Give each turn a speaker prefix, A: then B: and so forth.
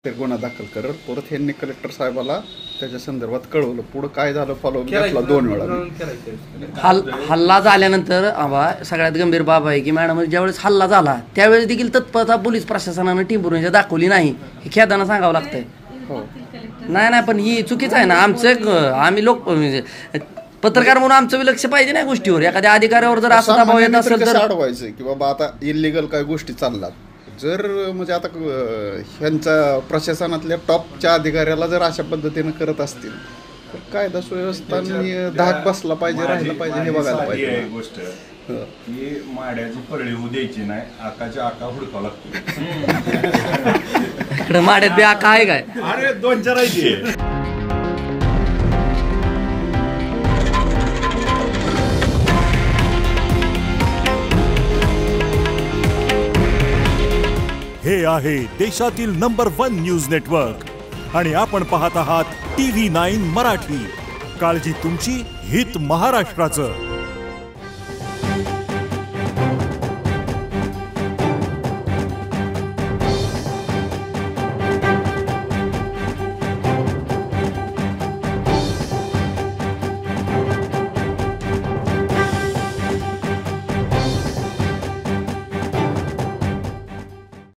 A: ते गुन्हा दाखल करल. परत ह्यांनी कलेक्टर साहेबाला त्याच्या संदर्भात कळवलं. पुढं काय झालं फॉलोअप घेतला 2 वेळा.
B: हल्ला झाल्यानंतर सगळ्यात गंभीर बाब आहे की मॅडम ज्यावेळेस हल्ला झाला त्यावेळेस देखील तत्परता पोलीस प्रशासनानं टिंबुर्णीच्या दाखवली नाही. हे खेदानं सांगावं लागतंय.
A: हो
B: नाही पण ही चुकीचं आहे ना. आम्ही लोक पत्रकार म्हणून आमचं लक्ष पाहिजे ना गोष्टीवर. एखाद्या अधिकाऱ्यावर जर असं दबाव येत असेल तर
A: अडवायचं की बाबा आता इलिगल काय गोष्टी चालतात. जर म्हणजे आता ह्यांचा प्रशासनातल्या टॉपच्या अधिकाऱ्याला जर अशा पद्धतीनं करत असतील तर कायदा सुव्यवस्था धाक बसला पाहिजे, राहिलं पाहिजे हे बघायला पाहिजे.
C: गोष्ट की माड्याची परळी होऊ द्यायची नाही, आकाच्या आका हुडकावं लागतो.
B: इकडे माड्यात बी आका आहे काय?
C: अरे 2-4 आहे.
D: हे आहे देशातील नंबर 1 न्यूज नेटवर्क आणि आपण पाहत आहात TV9 मराठी. काळजी तुमची, हित महाराष्ट्राचं.